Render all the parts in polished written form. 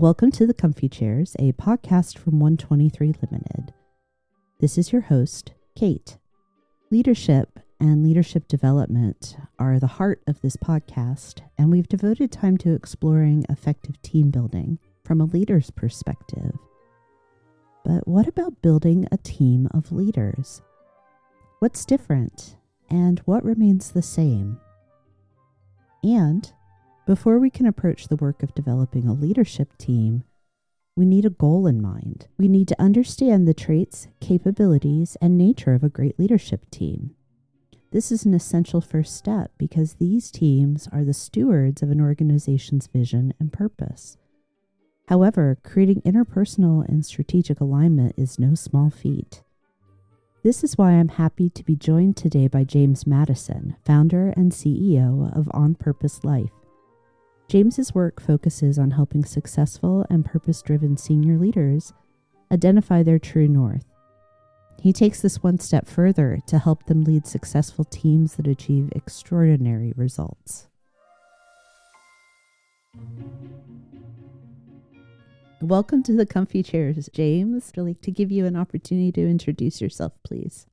Welcome to The Comfy Chairs, a podcast from 123 Limited. This is your host, Kate. Leadership and leadership development are the heart of this podcast, and we've devoted time to exploring effective team building from a leader's perspective. But what about building a team of leaders? What's different, and what remains the same? And before we can approach the work of developing a leadership team, we need a goal in mind. We need to understand the traits, capabilities, and nature of a great leadership team. This is an essential first step because these teams are the stewards of an organization's vision and purpose. However, creating interpersonal and strategic alignment is no small feat. This is why I'm happy to be joined today by James Madison, founder and CEO of On Purpose Life. James's work focuses on helping successful and purpose-driven senior leaders identify their true north. He takes this one step further to help them lead successful teams that achieve extraordinary results. Welcome to The Comfy Chairs, James. I'd like to give you an opportunity to introduce yourself, please.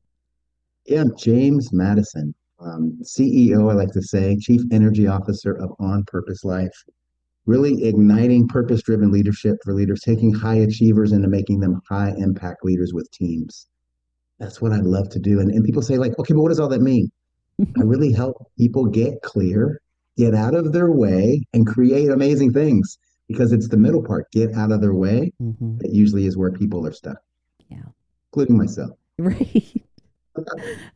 Yeah, I'm James Madison, CEO, I like to say, Chief Energy Officer of On Purpose Life, really igniting purpose-driven leadership for leaders, taking high achievers into making them high-impact leaders with teams. That's what I love to do. And people say, like, okay, but what does all that mean? I really help people get clear, get out of their way, and create amazing things because it's the middle part, get out of their way. That usually is where people are stuck. Yeah. Including myself. Right.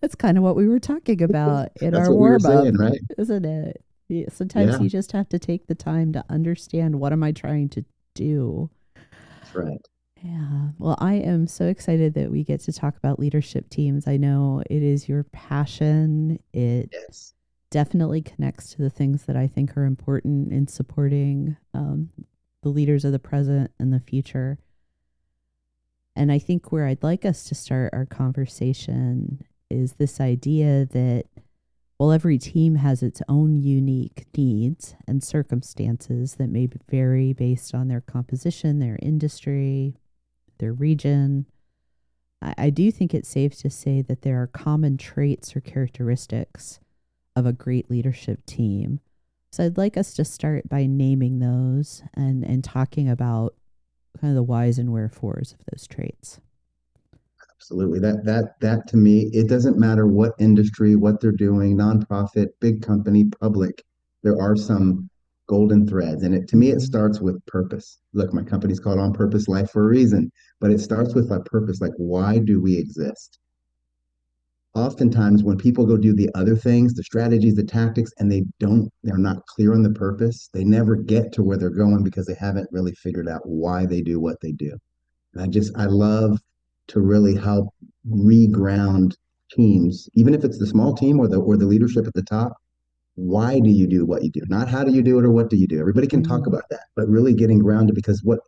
That's kind of what we were talking about in That's our what we were warm-up, saying, right? isn't it? Sometimes you just have to take the time to understand, what am I trying to do? That's right. Yeah. Well, I am so excited that we get to talk about leadership teams. I know it is your passion. It definitely connects to the things that I think are important in supporting the leaders of the present and the future. And I think where I'd like us to start our conversation is this idea that while every team has its own unique needs and circumstances that may vary based on their composition, their industry, their region, I do think it's safe to say that there are common traits or characteristics of a great leadership team. So I'd like us to start by naming those and talking about kind of the whys and wherefores of those traits. Absolutely. That to me, it doesn't matter what industry, what they're doing, nonprofit, big company, public, there are some golden threads. And to me, it starts with purpose. Look, my company's called On Purpose Life for a reason, but it starts with a purpose. Like, why do we exist? Oftentimes when people go do the other things, the strategies, the tactics, and they're not clear on the purpose, they never get to where they're going because they haven't really figured out why they do what they do. And I love to really help reground teams, even if it's the small team or the leadership at the top. Why do you do what you do? Not how do you do it or what do you do? Everybody can talk about that, but really getting grounded, because what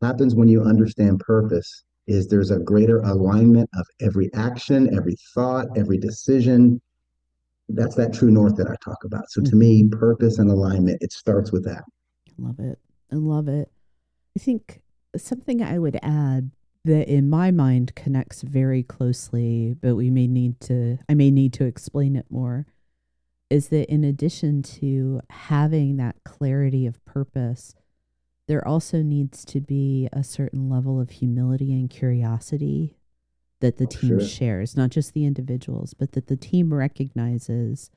happens when you understand purpose is there's a greater alignment of every action, every thought, every decision. That's that true north that I talk about. So to me, purpose and alignment, it starts with that. Love it. I love it. I think something I would add that in my mind connects very closely, but I may need to explain it more, is that in addition to having that clarity of purpose, there also needs to be a certain level of humility and curiosity that the team shares, not just the individuals, but that the team recognizes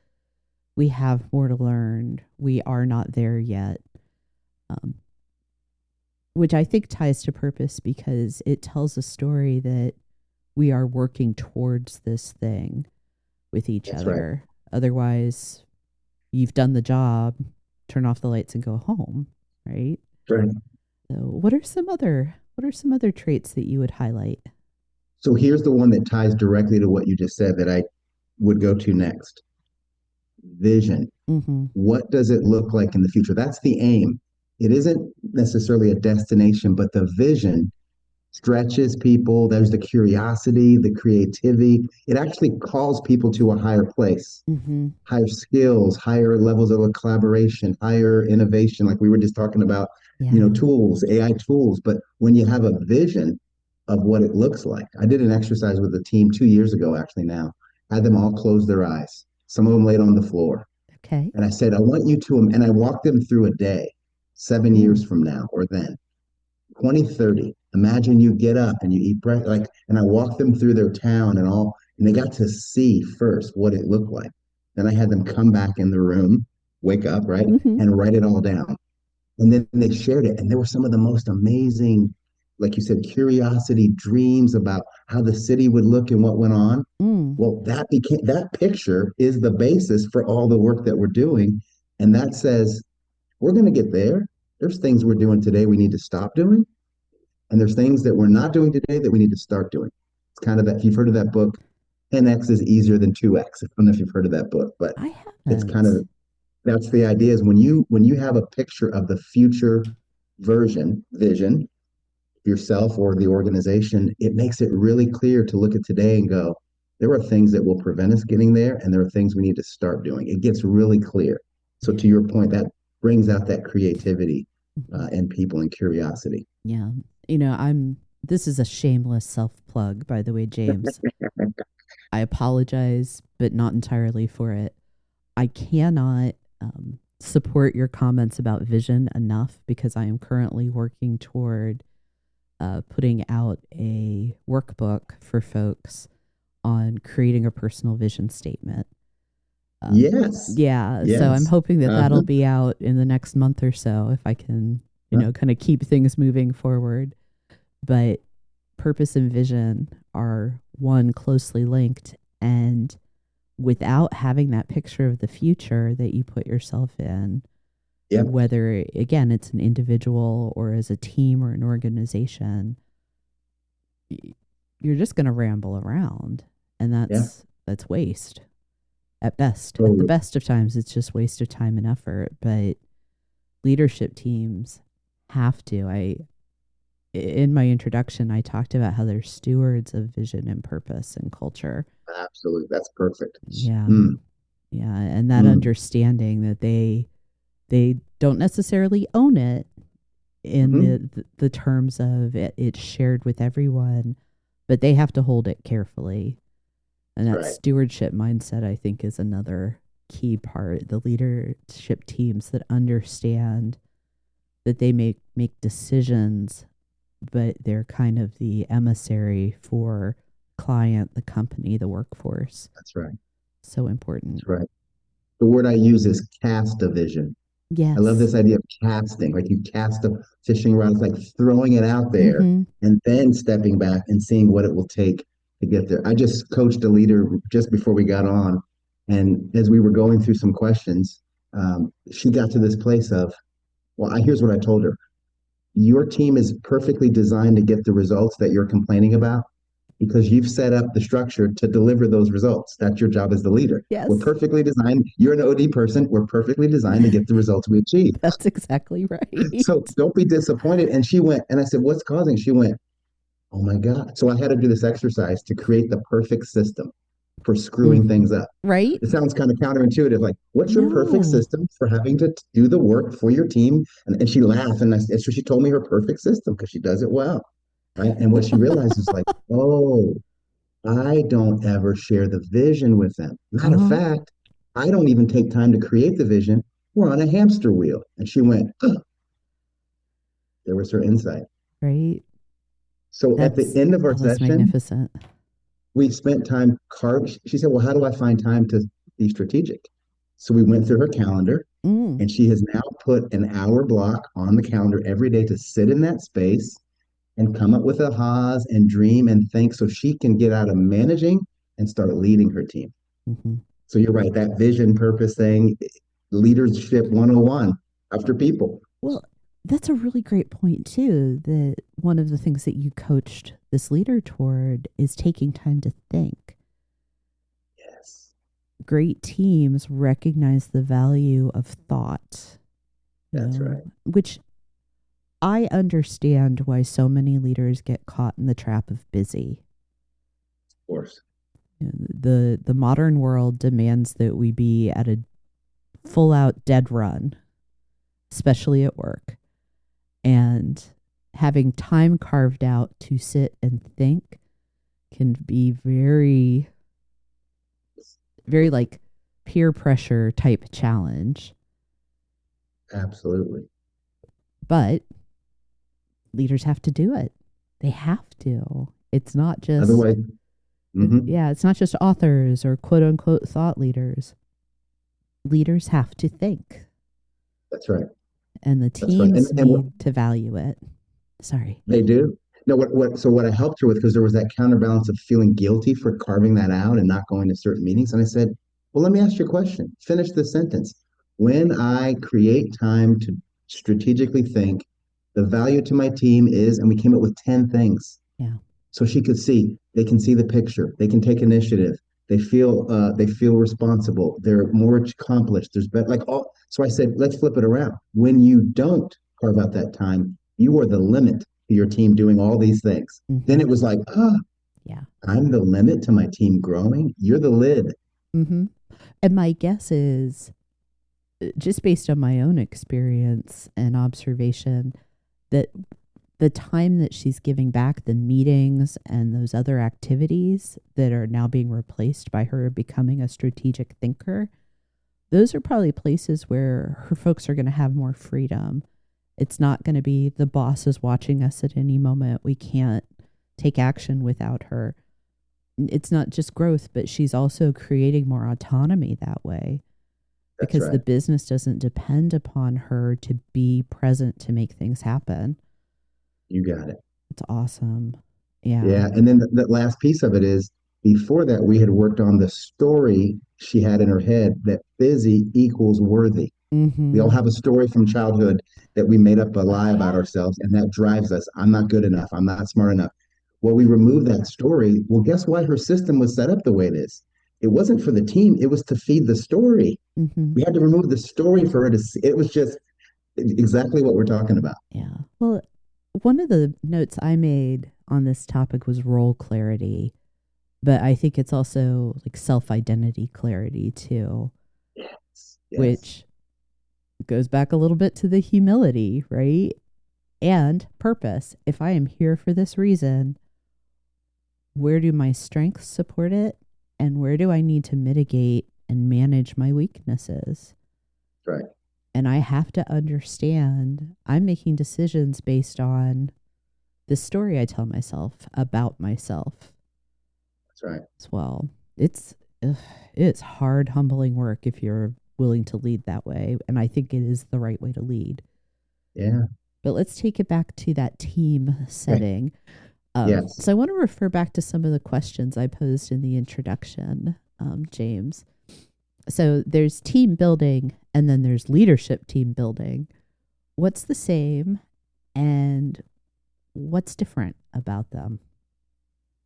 we have more to learn. We are not there yet. Which I think ties to purpose because it tells a story that we are working towards this thing with each other. Right. Otherwise, you've done the job, turn off the lights and go home, right? Right. So what are some other traits that you would highlight? So here's the one that ties directly to what you just said that I would go to next. Vision. What does it look like in the future? That's the aim. It isn't necessarily a destination, but the vision stretches people. There's the curiosity, the creativity. It actually calls people to a higher place, Mm-hmm. higher skills, higher levels of collaboration, higher innovation. Like we were just talking about, Yeah. tools, AI tools. But when you have a vision of what it looks like, I did an exercise with the team 2 years ago, actually now, had them all close their eyes. Some of them laid on the floor. Okay. And I said, I want you to, and I walked them through a day, 7 years Mm. from now or then, 2030. Imagine you get up and you eat breakfast. Like, and I walked them through their town and all, and they got to see first what it looked like. Then I had them come back in the room, wake up, right, Mm-hmm. and write it all down. And then they shared it. And there were some of the most amazing, like you said, curiosity, dreams about how the city would look and what went on. Mm. Well, that picture is the basis for all the work that we're doing. And that says, we're going to get there. There's things we're doing today we need to stop doing. And there's things that we're not doing today that we need to start doing. It's kind of that, if you've heard of that book, 10x is easier than 2x. I don't know if you've heard of that book, but I it's kind haven't. of, that's the idea is when you have a picture of the future vision, yourself or the organization, it makes it really clear to look at today and go, there are things that will prevent us getting there, and there are things we need to start doing. It gets really clear. So Yeah. to your point, that brings out that creativity Mm-hmm. in people and curiosity. Yeah. This is a shameless self plug, by the way, James. I apologize, but not entirely for it. I cannot support your comments about vision enough because I am currently working toward putting out a workbook for folks on creating a personal vision statement. Yes, Yeah, so I'm yes. hoping that that'll Uh-huh. be out in the next month or so if I can, Uh-huh. kind of keep things moving forward. But purpose and vision are one closely linked, and without having that picture of the future that you put yourself in, Yep, whether again it's an individual or as a team or an organization, you're just going to ramble around, and yeah, that's waste at best. At the totally. best of times it's just waste of time and effort, but leadership teams have to. I In my introduction I talked about how they're stewards of vision and purpose and culture. Absolutely. That's perfect. Yeah. Mm, Yeah, and that mm, understanding that they don't necessarily own it in hmm. the terms of it's shared with everyone, but they have to hold it carefully. And That's that right. stewardship mindset, I think, is another key part. The leadership teams that understand that they make decisions, but they're kind of the emissary for client, the company, the workforce. That's right. So important. That's right. The word I use is cast a vision. I love Yes. this idea of casting, like you cast a fishing rod, it's like throwing it out there Mm-hmm. and then stepping back and seeing what it will take to get there. I just coached a leader just before we got on, and as we were going through some questions, she got to this place of, well, here's what I told her. Your team is perfectly designed to get the results that you're complaining about because you've set up the structure to deliver those results. That's your job as the leader. We're Yes. perfectly designed. You're an OD person. We're perfectly designed to get the results we achieve. That's exactly right. So don't be disappointed. And she went, and I said, what's causing? She went, oh my God. So I had to do this exercise to create the perfect system for screwing Mm-hmm. things up. Right? It sounds kind of counterintuitive. Like, what's your perfect No. system for having to do the work for your team? And she laughed, and so she told me her perfect system because she does it well, right? And what she realized is like, oh, I don't ever share the vision with them. Matter of Uh-huh. fact, I don't even take time to create the vision. We're on a hamster wheel. And she went, oh, there was her insight. Right? So at the end of our That's session, magnificent. we spent time carving. She said, well, how do I find time to be strategic? So we went through her calendar. Mm. And she has now put an hour block on the calendar every day to sit in that space and come up with ahas and dream and think so she can get out of managing and start leading her team. Mm-hmm. So you're right, that vision, purpose thing, leadership 101 after people. Well, that's a really great point too. That one of the things that you coached this leader toward is taking time to think. Yes, Great teams recognize the value of thought, that's right. which I understand why so many leaders get caught in the trap of busy. Of course. You know, the modern world demands that we be at a full out dead run, especially at work. And having time carved out to sit and think can be very, very like peer pressure type challenge. Absolutely. But leaders have to do it. They have to. It's not just, Otherwise, hmm yeah, it's not just authors or quote unquote thought leaders. Leaders have to think, that's right. and the That's right. teams And what need to value it. Sorry. they do. No, so what I helped her with, because there was that counterbalance of feeling guilty for carving that out and not going to certain meetings. And I said, well, let me ask you a question. Finish this sentence. When I create time to strategically think, the value to my team is, and we came up with 10 things. Yeah. So she could see, they can see the picture, they can take initiative, they feel responsible, they're more accomplished. There's better like all. So I said, let's flip it around. When you don't carve out that time, you are the limit to your team doing all these things. Then Mm-hmm. it was like, Yeah. I'm the limit to my team growing. You're the lid. Mm-hmm. And my guess is, just based on my own experience and observation, that the time that she's giving back, the meetings and those other activities that are now being replaced by her becoming a strategic thinker, those are probably places where her folks are going to have more freedom. It's not going to be the boss is watching us at any moment. We can't take action without her. It's not just growth, but she's also creating more autonomy that way, That's because the right. business doesn't depend upon her to be present to make things happen. You got it. It's awesome. Yeah. Yeah. And then the last piece of it is before that, we had worked on the story she had in her head that busy equals worthy. We all Mm-hmm. have a story from childhood that we made up a Oh, lie about yeah. ourselves, and that drives us. I'm not good enough. I'm not smart enough. Well, we removed that story. Well, guess why her system was set up the way it is? It wasn't for the team, it was to feed the story. Mm-hmm. We had to remove the story for her to see. It was just exactly what we're talking about. Yeah. Well, one of the notes I made on this topic was role clarity, but I think it's also like self identity clarity too, Yes. Yes. which goes back a little bit to the humility, right? And purpose. If I am here for this reason, where do my strengths support it? And where do I need to mitigate and manage my weaknesses? Right. And I have to understand I'm making decisions based on the story I tell myself about myself That's right. as well. It's ugh, it's hard, humbling work if you're willing to lead that way, and I think it is the right way to lead. Yeah. But let's take it back to that team Okay. setting. Yes. So I want to refer back to some of the questions I posed in the introduction, James. So there's team building, and then there's leadership team building. What's the same, and what's different about them?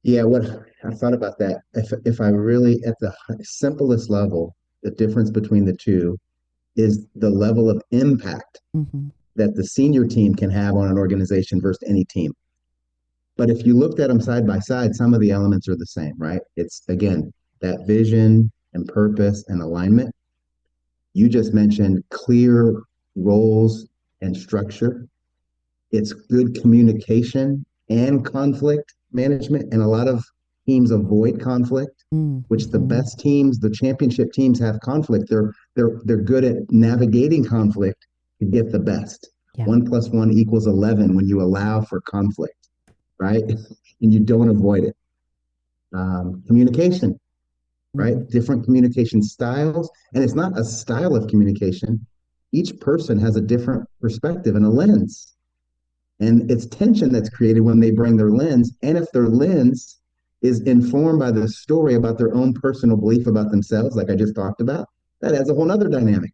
Yeah. What I thought about that, if I really, at the simplest level, the difference between the two is the level of impact Mm-hmm. that the senior team can have on an organization versus any team. But if you looked at them side by side, some of the elements are the same, right? It's again that vision and purpose and alignment. You just mentioned clear roles and structure. It's good communication and conflict management. And a lot of teams avoid conflict, which the Mm-hmm. best teams, the championship teams have conflict. They're good at navigating conflict to get the best. Yeah. 1 + 1 = 11 when you allow for conflict, right? And you don't avoid it. Communication, right? Mm-hmm. Different communication styles. And it's not a style of communication. Each person has a different perspective and a lens. And it's tension that's created when they bring their lens. And if their lens is informed by the story about their own personal belief about themselves, like I just talked about, that adds a whole other dynamic.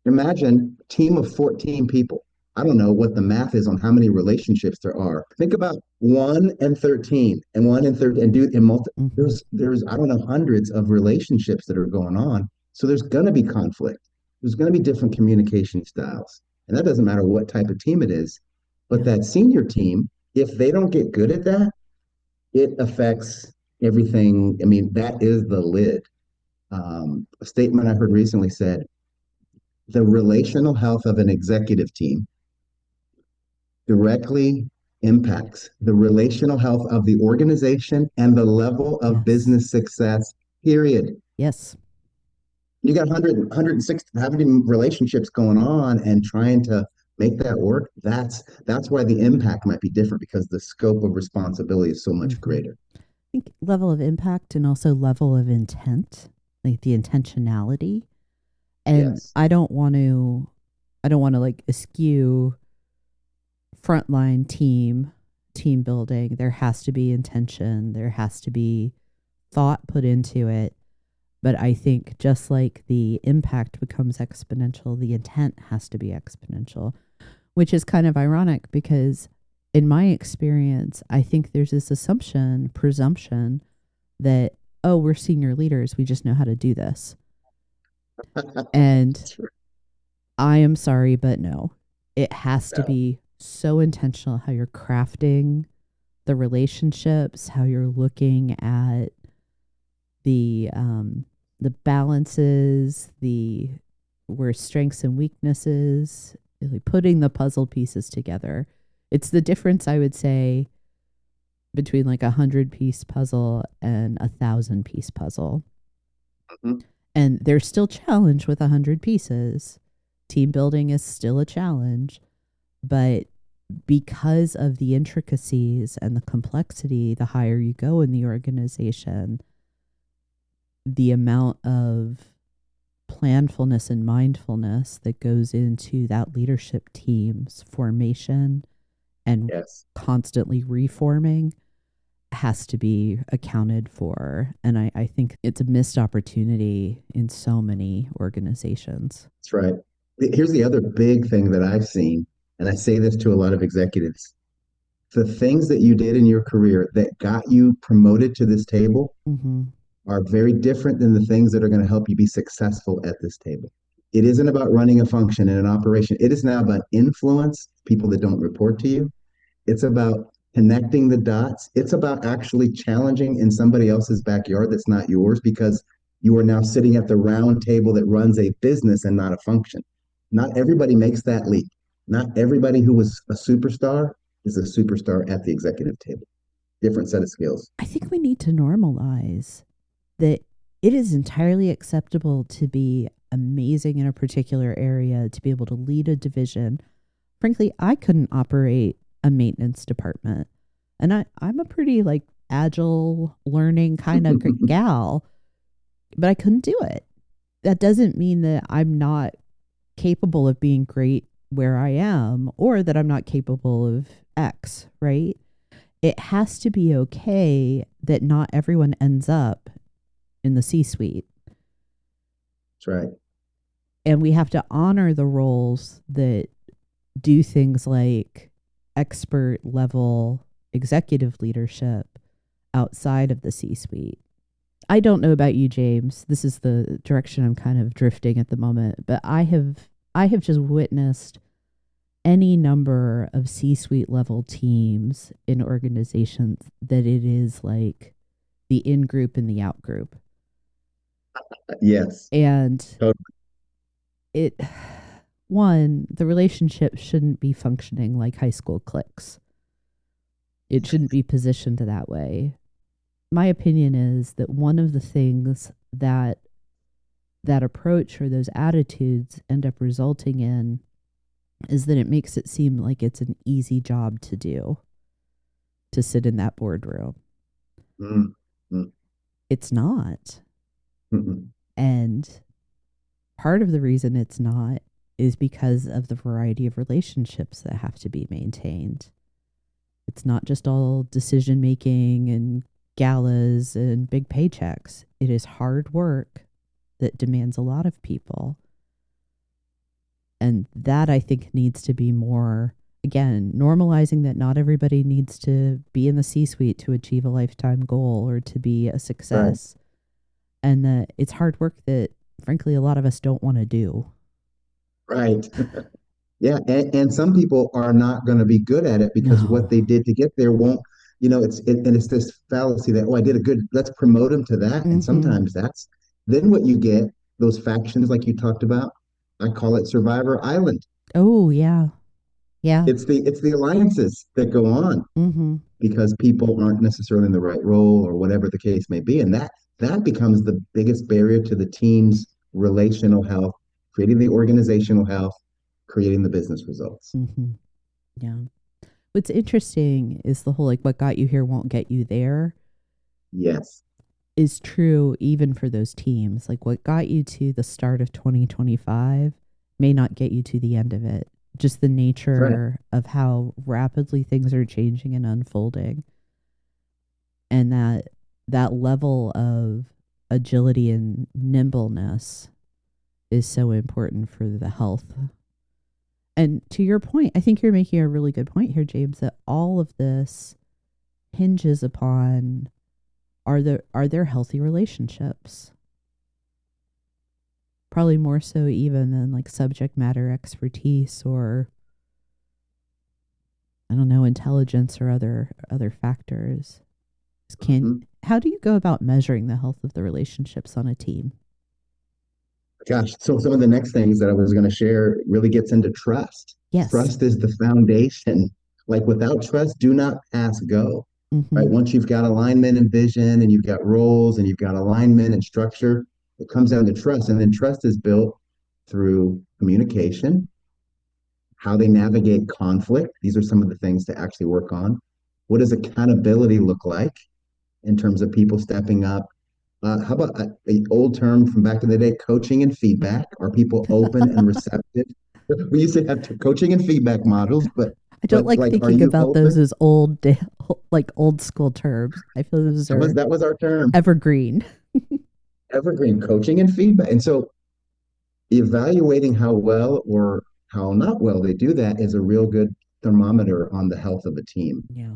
Imagine a team of 14 people. I don't know what the math is on how many relationships there are. Think about 1 and 13 and 1 and 13 and do in multi Mm-hmm. there's I don't know hundreds of relationships that are going on. So there's going to be conflict. There's going to be different communication styles. And that doesn't matter what type of team it is. But Yeah. that senior team, if they don't get good at that, it affects everything. I mean, that is the lid. A statement I heard recently said the relational health of an executive team directly impacts the relational health of the organization and the level of Yes. business success, period. Yes. You got 160 having relationships going on and trying to make that work. That's why the impact might be different because the scope of responsibility is so much Hmm. greater. I think level of impact and also level of intent, like the intentionality. And Yes. I don't want to like eschew frontline team building. There has to be intention. There has to be thought put into it. But I think just like the impact becomes exponential, the intent has to be exponential, which is kind of ironic because in my experience, I think there's this presumption that, oh, we're senior leaders. We just know how to do this. And Sure. I am sorry, but no, it has to No. be so intentional how you're crafting the relationships, how you're looking at the um, the balances, the where strengths and weaknesses, really putting the puzzle pieces together. It's the difference, I would say, between like 100-piece puzzle and 1,000-piece puzzle. Mhm. And there's still challenge with 100 pieces. Team building is still a challenge, but because of the intricacies and the complexity, the higher you go in the organization, the amount of planfulness and mindfulness that goes into that leadership team's formation and Yes. constantly reforming has to be accounted for. And I think it's a missed opportunity in so many organizations. That's right. Here's the other big thing that I've seen, and I say this to a lot of executives. The things that you did in your career that got you promoted to this table Mm-hmm. are very different than the things that are going to help you be successful at this table. It isn't about running a function and an operation. It is now about influence, people that don't report to you. It's about connecting the dots. It's about actually challenging in somebody else's backyard that's not yours because you are now sitting at the round table that runs a business and not a function. Not everybody makes that leap. Not everybody who was a superstar is a superstar at the executive table. Different set of skills. I think we need to normalize that it is entirely acceptable to be amazing in a particular area, to be able to lead a division. Frankly, I couldn't operate a maintenance department. And I'm a pretty like agile learning kind of gal, but I couldn't do it. That doesn't mean that I'm not capable of being great where I am or that I'm not capable of X, right? It has to be okay that not everyone ends up in the C suite. That's right. And we have to honor the roles that do things like expert level executive leadership outside of the C suite. I don't know about you, James. This is the direction I'm kind of drifting at the moment, but I have just witnessed any number of C-suite level teams in organizations that it is like the in group and the out group. Yes. And Totally. it one, the relationship shouldn't be functioning like high school cliques. It shouldn't be positioned that way. My opinion is that one of the things that approach or those attitudes end up resulting in is that it makes it seem like it's an easy job to do to sit in that boardroom. Mm, mm, It's not. mm, And part of the reason it's not is because of the variety of relationships that have to be maintained. It's not just all decision making and galas and big paychecks. It is hard work that demands a lot of people. And that I think needs to be more, again, normalizing that not everybody needs to be in the C suite to achieve a lifetime goal or to be a right. success. And that it's hard work that, frankly, a lot of us don't want to do. Right. Yeah, and some people are not going to be good at it because what No. they did to get there won't, and it's this fallacy that, oh, I did a good, let's promote them to that. And Mm-hmm. sometimes that's then what you get, those factions like you talked about. I call it Survivor Island. Oh, yeah. Yeah. It's the alliances that go on Mm-hmm. because people aren't necessarily in the right role or whatever the case may be. And that becomes the biggest barrier to the team's relational health, creating the organizational health, creating the business results. Mm-hmm. Yeah. What's interesting is the whole like what got you here won't get you there Yes. is true even for those teams. Like what got you to the start of 2025 may not get you to the end of it. Just the That's right. nature of how rapidly things are changing and unfolding, and that level of agility and nimbleness is so important for the health. And to your point, I think you're making a really good point here, James, that all of this hinges upon are there healthy relationships? Probably more so even than like subject matter expertise or I don't know, intelligence or other factors. Can Mhm. How do you go about measuring the health of the relationships on a team? Gosh, so some of the next things that I was going to share really gets into trust. Yes. Trust is the foundation. Like without trust, do not pass go. Right? Mm-hmm. Once you've got alignment and vision and you've got roles and you've got alignment and structure, it comes down to trust. And then trust is built through communication, how they navigate conflict. These are some of the things to actually work on. What does accountability look like in terms of people stepping up? How about a old term from back in the day, coaching and feedback? Are people open and receptive? We used to have coaching and feedback models, but I don't but like like, are thinking you about those open? as like old school terms. I feel those That was are that was our term, evergreen. evergreen coaching and feedback. And so evaluating how well or how not well they do that is a real good thermometer on the health of a team. Yeah.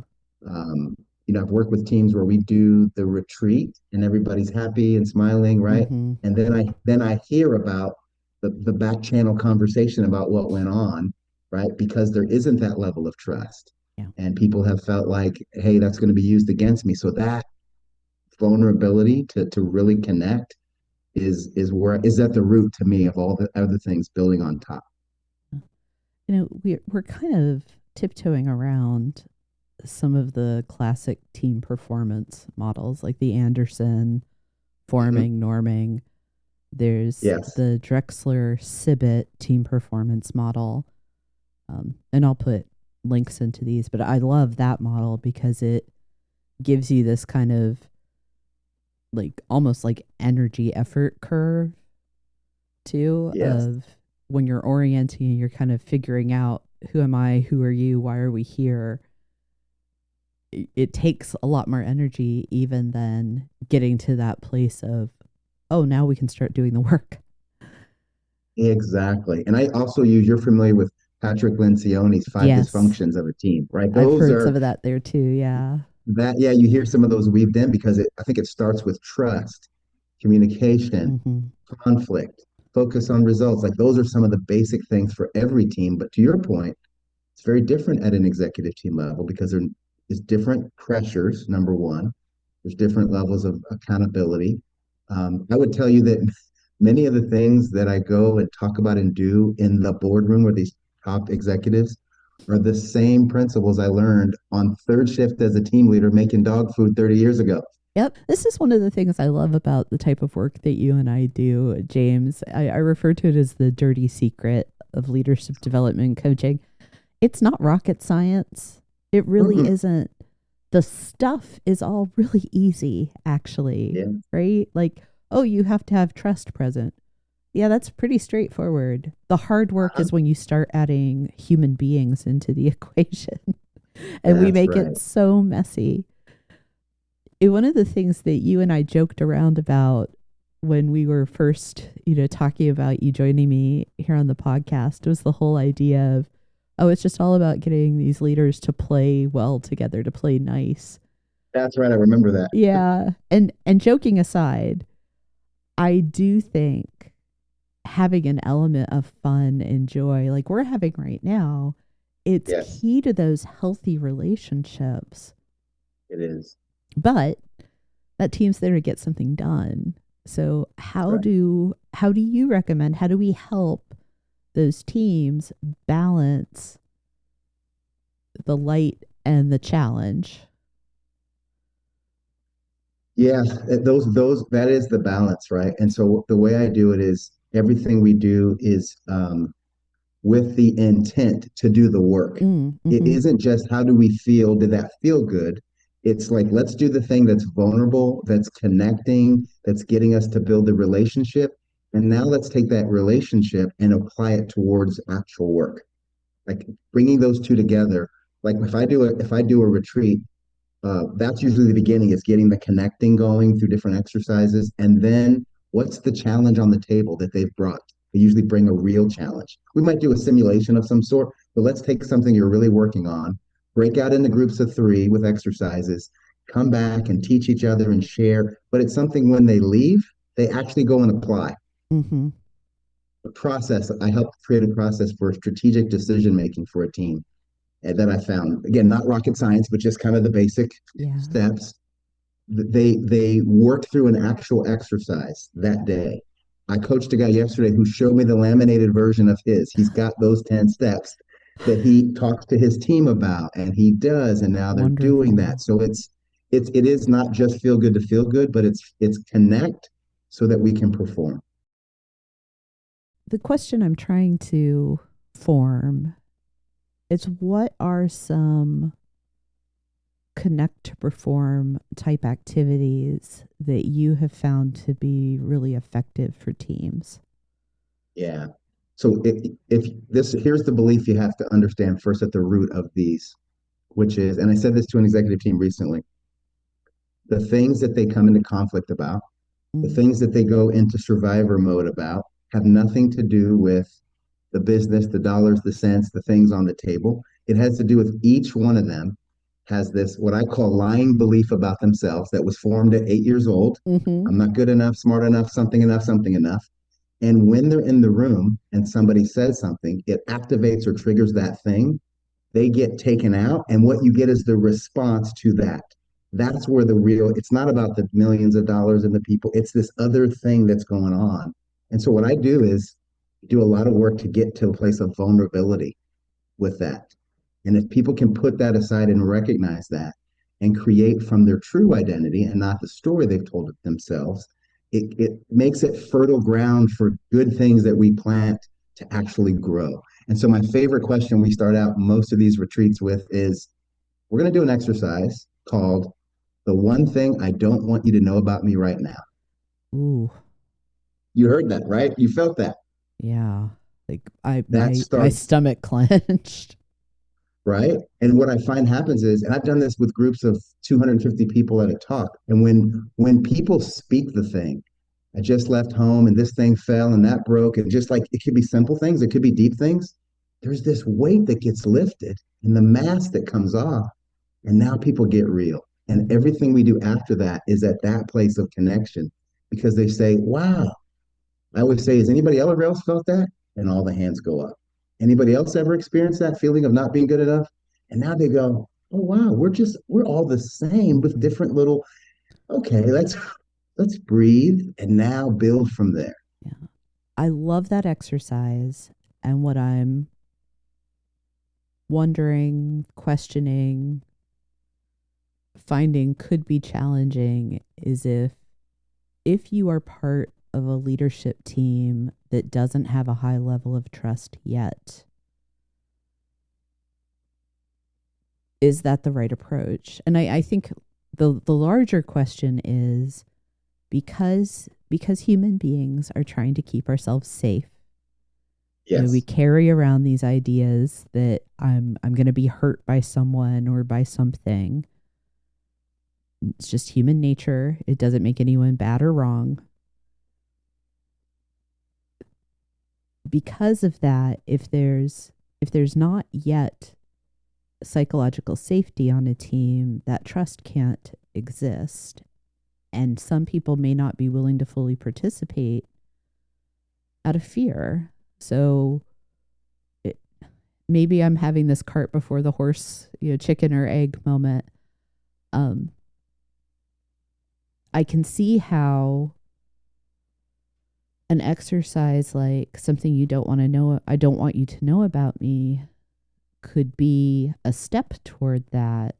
Um, I've worked with teams where we do the retreat and everybody's happy and smiling, right? Mm-hmm. And then I hear about the back channel conversation about what went on, right? Because there isn't that level of trust. Yeah. And people have felt like, hey, that's going to be used against me. So that vulnerability to really connect is at the root to me of all the other things building on top. We're kind of tiptoeing around some of the classic team performance models, like the Anderson Mhm. forming, norming. There's Yes. the Drexler Sibbett team performance model. And I'll put links into these, but I love that model because it gives you this kind of like almost like energy effort curve too Yes. of when you're orienting, you're kind of figuring out who am I, who are you, why are we here. It takes a lot more energy even than getting to that place of, oh, now we can start doing the work. Exactly. And I also you're familiar with Patrick Lencioni's five Yes. dysfunctions of a team, right? I've Those heard some are of that there too. Yeah. yeah, you hear some of those weaved in because I think it starts with trust, communication, Mm-hmm. conflict, focus on results. Like those are some of the basic things for every team. But to your point, it's very different at an executive team level because there is different pressures, number one. There's different levels of accountability. I would tell you that many of the things that I go and talk about and do in the boardroom with these top executives are the same principles I learned on third shift as a team leader making dog food 30 years ago. Yep. This is one of the things I love about the type of work that you and I do, James. I refer to it as the dirty secret of leadership development coaching. It's not rocket science. It really Mm-mm. isn't. The stuff is all really easy, actually, Yeah. right? Like, oh, you have to have trust present. Yeah, that's pretty straightforward. The hard work Uh-huh. is when you start adding human beings into the equation and we That's make it right. so messy. One of the things that you and I joked around about when we were first, talking about you joining me here on the podcast was the whole idea of, oh, it's just all about getting these leaders to play well together, to play nice. That's right. I remember that. Yeah. And joking aside, I do think having an element of fun and joy like we're having right now, it's Yes, key to those healthy relationships. it is. But that team's there to get something done. So That's right. how do you recommend, how do we help those teams balance the light and the challenge? Yeah, that is the balance, right? And so the way I do it is everything we do is with the intent to do the work. It Mm-hmm. isn't just how do we feel? Did that feel good? It's like, let's do the thing that's vulnerable, that's connecting, that's getting us to build the relationship. And now let's take that relationship and apply it towards actual work. Like bringing those two together. Like if I do a retreat, that's usually the beginning is getting the connecting going through different exercises. And then what's the challenge on the table that they've brought? They usually bring a real challenge. We might do a simulation of some sort, but let's take something you're really working on, break out into groups of three with exercises, come back and teach each other and share. But it's something when they leave, they actually go and apply. Mm-hmm. The process, I help create a process for strategic decision making for a team that I found. Again, not rocket science, but just kind of the basic Yeah. steps. They worked through an actual exercise that day. I coached a guy yesterday who showed me the laminated version of his. He's got those 10 steps that he talks to his team about and he does, and now they're doing that. Wonderful. So it is not just feel good to feel good, but it's connect so that we can perform. The question I'm trying to form is, what are some connect to perform type activities that you have found to be really effective for teams? Yeah. So if this here's the belief you have to understand first at the root of these, which is, and I said this to an executive team recently, the things that they come into conflict about, the Mm. things that they go into survivor mode about have nothing to do with the business, the dollars, the cents, the things on the table. It has to do with each one of them has this, what I call lying belief about themselves that was formed at 8 years old. Mm-hmm. I'm not good enough, smart enough, something enough, something enough. And when they're in the room and somebody says something, it activates or triggers that thing. They get taken out. And what you get is the response to that. That's where the real, it's not about the millions of dollars and the people, it's this other thing that's going on. And so what I do is do a lot of work to get to a place of vulnerability with that. And if people can put that aside and recognize that and create from their true identity and not the story they've told themselves, it makes it fertile ground for good things that we plant to actually grow. And so, my favorite question we start out most of these retreats with is we're going to do an exercise called The One Thing I Don't Want You to Know About Me Right Now. Ooh, You heard that, right? You felt that. yeah. Like That my starts stomach clenched. right? And what I find happens is, and I've done this with groups of 250 people at a talk, and when people speak the thing, I just left home and this thing fell and that broke, and just like it could be simple things, it could be deep things. There's this weight that gets lifted and the mask that comes off, and now people get real. And Mm-hmm. everything we do after that is at that place of connection because they say, wow, I always say, has anybody ever else felt that? And all the hands go up. Anybody else ever experienced that feeling of not being good enough? And now they go, oh wow, we're all the same with Mm-hmm. different little, okay, let's breathe and now build from there. Yeah. I love that exercise. And what I'm wondering, questioning, finding could be challenging is if you are part of a leadership team that doesn't have a high level of trust yet, is that the right approach? And I think the larger question is, because human beings are trying to keep ourselves safe. We Yes. carry around these ideas that I'm going to be hurt by someone or by something. It's just human nature. It doesn't make anyone bad or wrong. Because of that, if there's not yet psychological safety on a team, that trust can't exist. And some people may not be willing to fully participate. out of fear. So it, maybe I'm having this cart before the horse, chicken or egg moment. Um, I can see how an exercise like something you don't want to know, I don't want you to know about me, could be a step toward that,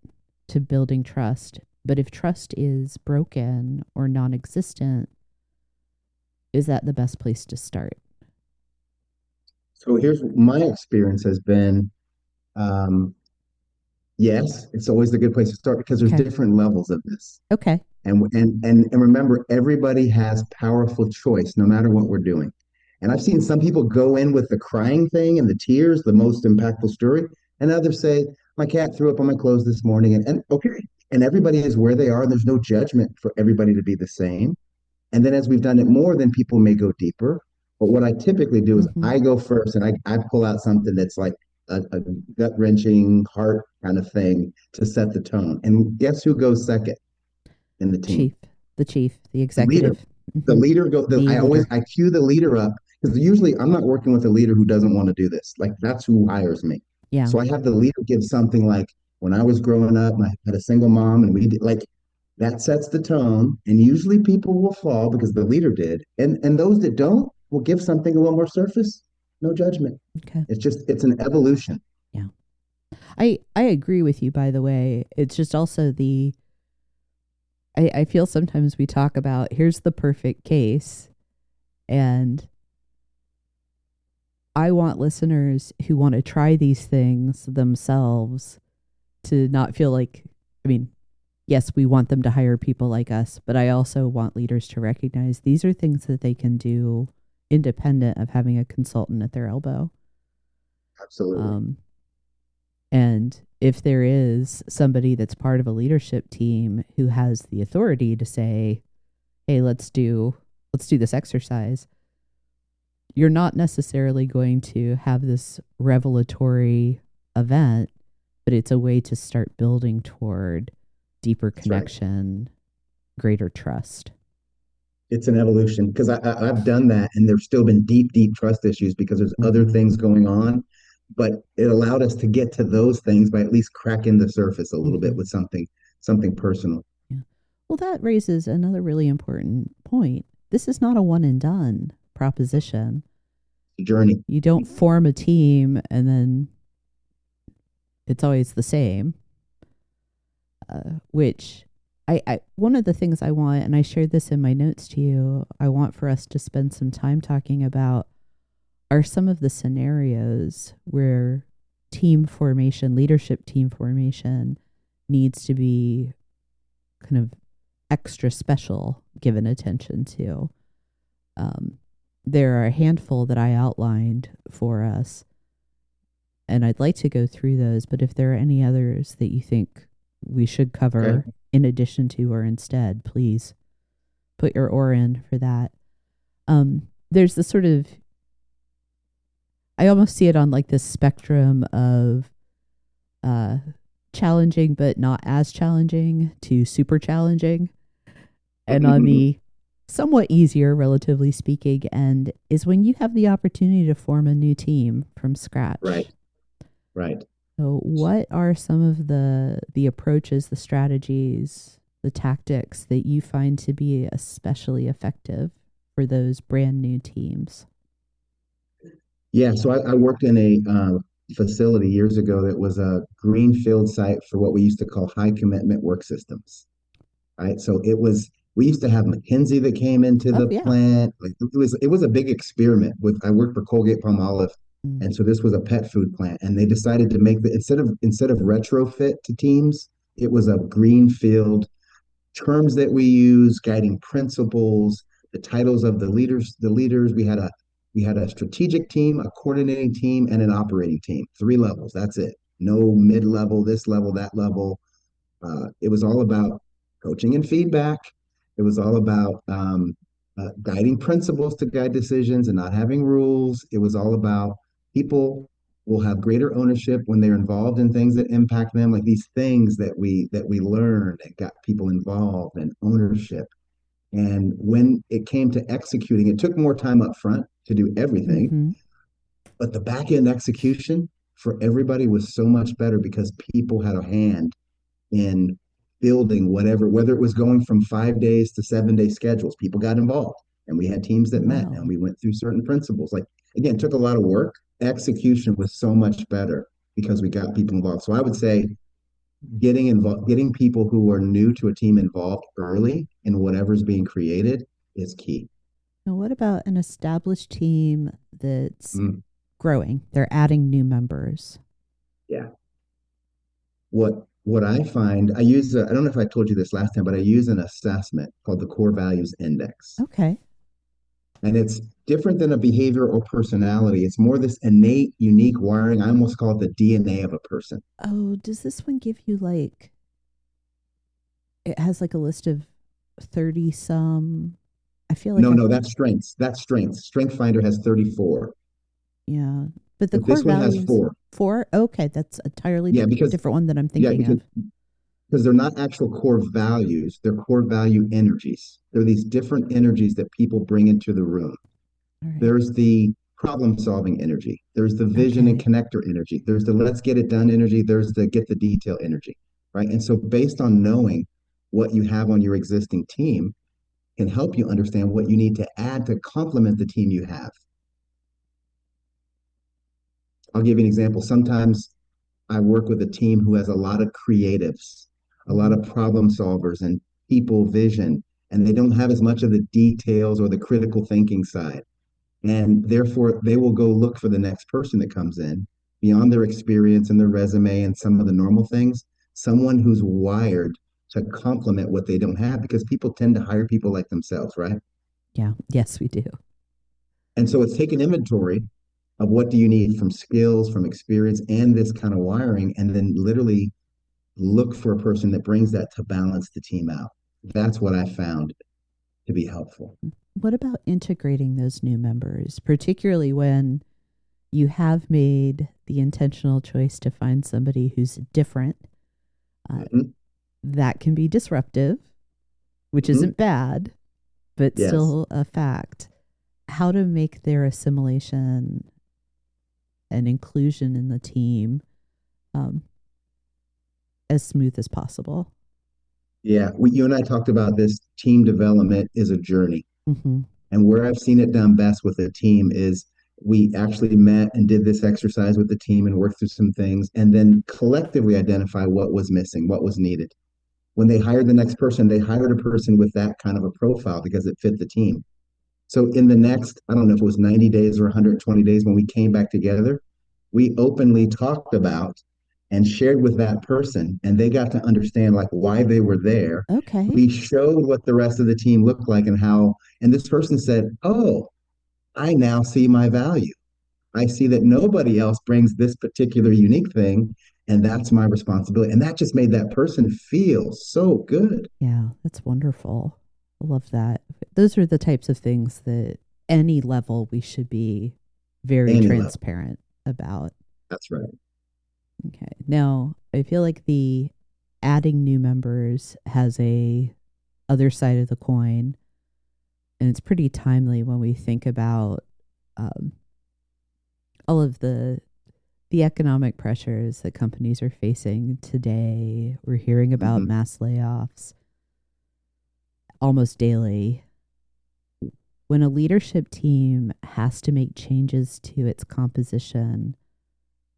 to building trust. But if trust is broken or non existent, is that the best place to start? So here's my experience has been, um, yes, it's always a good place to start because there's Okay. different levels of this. Okay. And remember, everybody has powerful choice no matter what we're doing. And I've seen some people go in with the crying thing and the tears, the most impactful story, and others say, my cat threw up on my clothes this morning, and okay. And everybody is where they are, and there's no judgment for everybody to be the same. And then as we've done it more, then people may go deeper. But what I typically do is Mm-hmm. I go first and I pull out something that's like a gut wrenching heart kind of thing to set the tone. And guess who goes second in the team? Chief, the The leader. executive. The Mm-hmm. leader go. The leader. I cue the leader up because usually I'm not working with a leader who doesn't want to do this. Like that's who hires me. Yeah. So I have the leader give something like when I was growing up, I had a single mom, and we did like that sets the tone. And usually people will fall because the leader did, and those that don't will give something a little more surface. No judgment. Okay. It's an evolution. Yeah. I agree with you, by the way. It's just also I feel sometimes we talk about here's the perfect case, and I want listeners who want to try these things themselves to not feel like, I mean, yes, we want them to hire people like us, but I also want leaders to recognize these are things that they can do independent of having a consultant at their elbow. Absolutely. Um, and if there is somebody that's part of a leadership team who has the authority to say, "Hey, let's do this exercise," you're not necessarily going to have this revelatory event, but it's a way to start building toward deeper That's right. connection, greater trust. It's an evolution because I've done that and there's still been deep trust issues because there's other Mm-hmm. things going on. But it allowed us to get to those things by at least cracking the surface a little bit Mm-hmm. with something personal. Yeah. Well, that raises another really important point. This is not a one and done proposition. Journey. You don't form a team and then it's always the same, which I one of the things I want, and I shared this in my notes to you, I want for us to spend some time talking about are some of the scenarios where team formation, leadership team formation needs to be kind of extra special given attention to. Um, there are a handful that I outlined for us, and I'd like to go through those, but if there are any others that you think we should cover Okay. in addition to or instead, please put your oar in for that. There's the sort of, I almost see it on like this spectrum of uh, challenging but not as challenging to super challenging. And on the somewhat easier, relatively speaking, end is when you have the opportunity to form a new team from scratch. Right. Right. So what are some of the approaches, the strategies, the tactics that you find to be especially effective for those brand new teams? Yeah. So I worked in a facility years ago that was a greenfield site for what we used to call high commitment work systems. Right. So it was we used to have McKinsey that came into Oh the yeah. plant. Like it was a big experiment with I worked for Colgate Palmolive, Mm. and so this was a pet food plant. And they decided to make the instead of retrofit to teams, it was a greenfield terms that we use, guiding principles, the titles of the leaders. We had a strategic team, a coordinating team, and an operating team. Three levels. That's it. No mid level, this level, that level. It was all about coaching and feedback. It was all about guiding principles to guide decisions and not having rules. It was all about people will have greater ownership when they're involved in things that impact them, like these things that we learned that got people involved and ownership. And when it came to executing, it took more time up front. to do everything. Mm-hmm. But the back end execution for everybody was so much better because people had a hand in building whatever, whether it was going from 5 days to 7 day schedules, people got involved and we had teams that met and Wow. we went through certain principles. Like, again, it took a lot of work. Execution was so much better because we got people involved. So I would say getting involved, getting people who are new to a team involved early in whatever's being created is key. Now, what about an established team that's Mm, growing? They're adding new members. yeah. What I find, I don't know if I told you this last time, but I use an assessment called the Core Values Index. Okay. And it's different than a behavior or personality. It's more this innate, unique wiring. I almost call it the DNA of a person. Oh, does this one give you like, it has like a list of 30 some? I feel like No, I've, no, that's strengths. That's strengths. Strength Finder has 34, yeah. But the but core this one has values, four. four? Okay, that's a entirely Yeah, because different one that I'm yeah, thinking of. because they're not actual core values, they're core value energies. They're these different energies that people bring into the room. All right. There's the problem solving energy. There's the vision and Okay. connector energy. There's the let's get it done energy. There's the get the detail energy, right? And so, based on knowing what you have on your existing team, can help you understand what you need to add to complement the team you have. I'll give you an example. Sometimes I work with a team who has a lot of creatives, a lot Mm-hmm. of problem solvers, and people vision, and they don't have as much of the details or the critical thinking side. And therefore, they will go look for the next person that comes in beyond their experience and their resume and some of the normal things, someone who's wired to complement what they don't have because people tend to hire people like themselves, right? Yeah. Yes, we do. And so it's taking inventory of what do you need from skills, from experience, and this kind of wiring, and then literally look for a person that brings that to balance the team out. That's what I found to be helpful. What about integrating those new members, particularly when you have made the intentional choice to find somebody who's different? Uh, Mhm, that can be disruptive, which mhm. isn't bad, but Yes. still a fact. How to make their assimilation and inclusion in the team um, as smooth as possible. Yeah. You and I talked about this. Team development is a journey. Mm-hmm. And where I've seen it done best with a team is we actually met and did this exercise with the team and worked through some things and then collectively identify what was missing, what was needed. When they hired the next person, they hired a person with that kind of a profile because it fit the team. So in the next, I don't know if it was 90 days or 120 days when we came back together, we openly talked about and shared with that person and they got to understand like why they were there. Okay. We showed what the rest of the team looked like and how, and this person said, "Oh, I now see my value. I see that nobody else brings this particular unique thing and that's my responsibility." And that just made that person feel so good. Yeah, that's wonderful. I love that. Those are the types of things that any level we should be very Any level. transparent about. That's right. Okay. Now, I feel like the adding new members has a other side of the coin, and it's pretty timely when we think about um, all of the economic pressures that companies are facing today. We're hearing about Mm-hmm. mass layoffs almost daily. When a leadership team has to make changes to its composition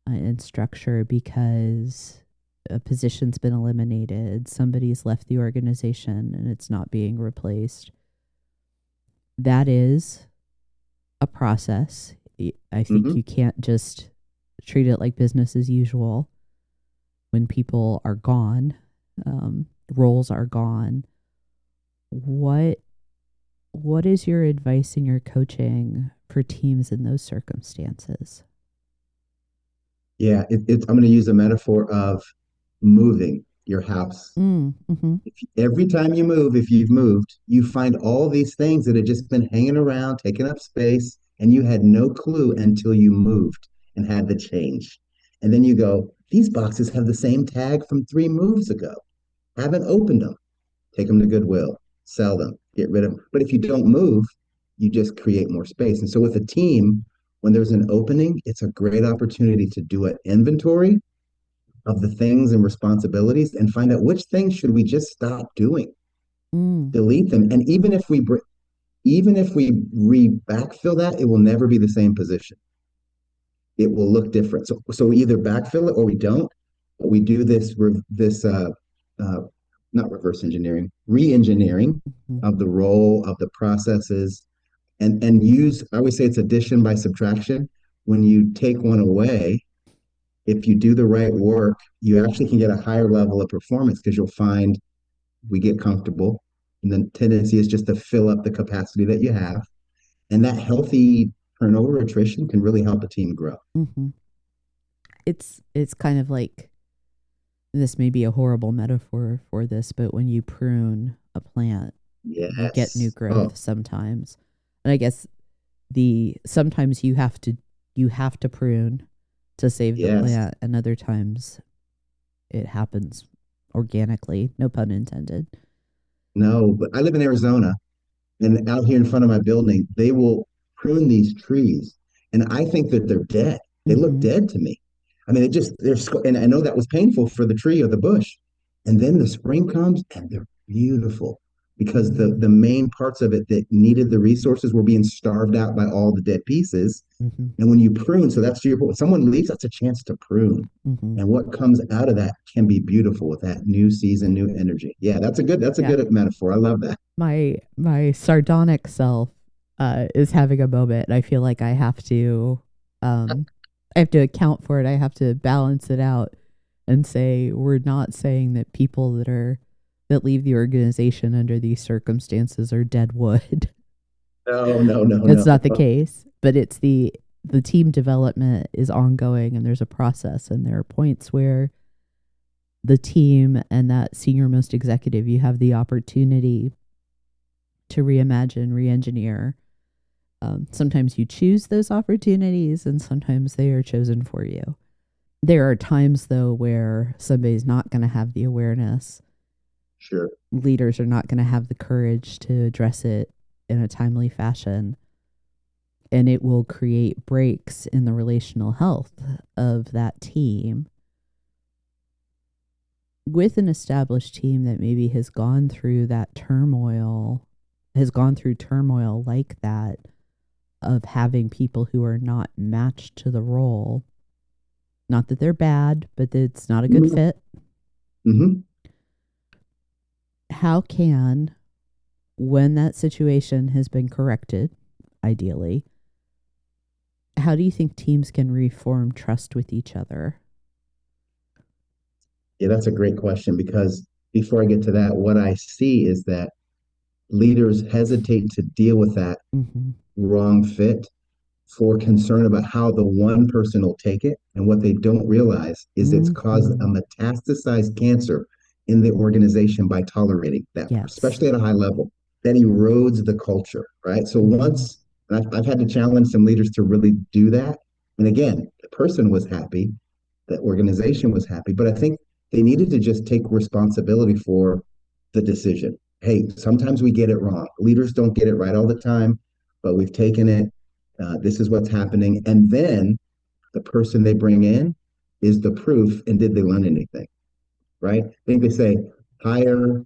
and structure because a position's been eliminated, somebody's left the organization and it's not being replaced, that is a process. I think Mm-hmm. you can't just treat it like business as usual when people are gone, roles are gone. What what is your advice and your coaching for teams in those circumstances? Yeah, I'm going to use a metaphor of moving your house. Mm-hmm. Every time you move, if you've moved, you find all these things that had just been hanging around, taking up space, and you had no clue until you moved and had the change. And then you go, these boxes have the same tag from 3 moves ago. Haven't opened them. Take them to Goodwill, sell them, get rid of them. But if you don't move, you just create more space. And so with a team, when there's an opening, it's a great opportunity to do an inventory of the things and responsibilities and find out which things should we just stop doing, Mm. delete them. And even if we backfill that, it will never be the same position. It will look different. So we either backfill it or we don't. But we do uh, not reverse engineering, re-engineering Mhm. of the role of the processes, and use. I always say it's addition by subtraction. When you take one away, if you do the right work, you actually can get a higher level of performance because you'll find we get comfortable. And the tendency is just to fill up the capacity that you have. And that healthy turnover attrition can really help a team grow. Mhm. It's kind of like, this may be a horrible metaphor for this, but when you prune a plant, you get new Yes. Oh, growth sometimes. And I guess the sometimes you have to prune to save the yes. plant, and other times it happens organically, no pun intended. No, but I live in Arizona, and out here in front of my building, they will prune these trees, and I think that they're dead. They look Mm-hmm. dead to me. I mean, and I know that was painful for the tree or the bush. And then the spring comes, and they're beautiful because Mm-hmm. the main parts of it that needed the resources were being starved out by all the dead pieces. Mm-hmm. And when you prune, so that's to your point. When someone leaves, that's a chance to prune. Mm-hmm. And what comes out of that can be beautiful with that new season, new energy. Yeah, that's a Yeah. good metaphor. I love that. My sardonic self is having a moment, and I feel like um I have to account for it. I have to balance it out and say, we're not saying that people that leave the organization under these circumstances are dead wood. No, no, no, That's no. not the case, but it's the team development is ongoing, and there's a process, and there are points where the team and that senior most executive, you have the opportunity to reimagine, re-engineer. Sometimes you choose those opportunities, and sometimes they are chosen for you. There are times, though, where somebody's not going to have the awareness. Sure. Leaders are not going to have the courage to address it in a timely fashion, and it will create breaks in the relational health of that team. With an established team that maybe has gone through turmoil like that, of having people who are not matched to the role. Not that they're bad, but it's not a good fit. Mm-hmm. How can, when that situation has been corrected, ideally, how do you think teams can reform trust with each other? Yeah, that's a great question because before I get to that, what I see is that leaders hesitate to deal with that Mm-hmm. wrong fit for concern about how the one person will take it. And what they don't realize is it's caused a Mm-hmm. metastasized cancer in the organization by tolerating that, Yes. especially at a high level. That erodes the culture, right? So Mm-hmm. once, and I've had to challenge some leaders to really do that. And again, the person was happy, the organization was happy, but I think they needed to just take responsibility for the decision. Hey, sometimes we get it wrong. Leaders don't get it right all the time, but we've taken it. This is what's happening. And then the person they bring in is the proof. And did they learn anything? Right? I think they say hire,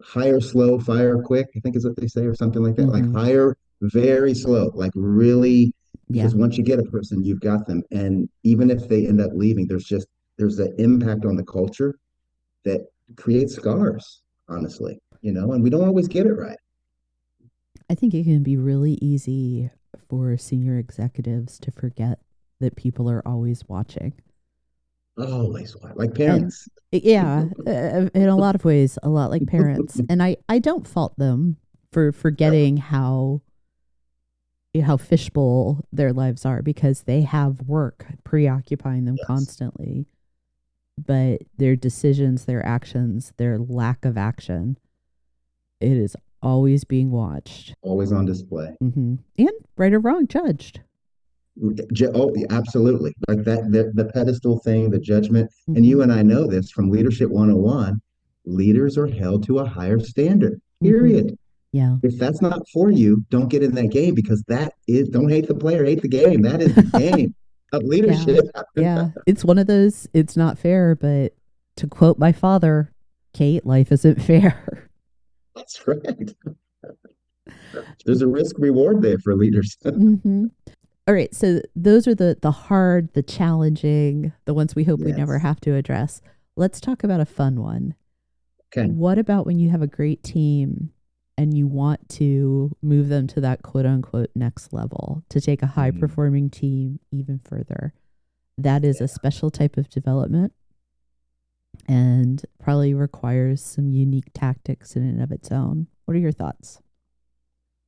hire slow, fire quick. I think is what they say, or something like that. Like Mm-hmm. hire very slow, like really, Yeah. because once you get a person, you've got them. And even if they end up leaving, there's an impact on the culture that creates scars, honestly, and we don't always get it right. I think it can be really easy for senior executives to forget that people are always watching. Always like And parents. yeah, in a lot of ways, a lot like parents. And I don't fault them for forgetting how fishbowl their lives are, because they have work preoccupying them Yes, constantly. But their decisions, their actions, their lack of action, it is always being watched. always on display. Mm-hmm. And right or wrong, judged. Oh, absolutely. Like that, the pedestal thing, the judgment. And Mm-hmm. you and I know this from Leadership 101. Leaders are held to a higher standard, Mm-hmm. period. Yeah. If that's not for you, don't get in that game because that is, don't hate the player, hate the game. That is the game of Yeah. leadership. Yeah. It's one of those, it's not fair, but to quote my father, Kate, life isn't fair. That's right. There's a risk reward there for leaders. hmm All right. So those are the hard, the challenging, the ones we hope we never Yes. have to address. Let's talk about a fun one. Okay. What about when you have a great team and you want to move them to that quote unquote next level, to take a high Mm, performing team even further? That is a yeah. special type of development and probably requires some unique tactics in and of its own. What are your thoughts?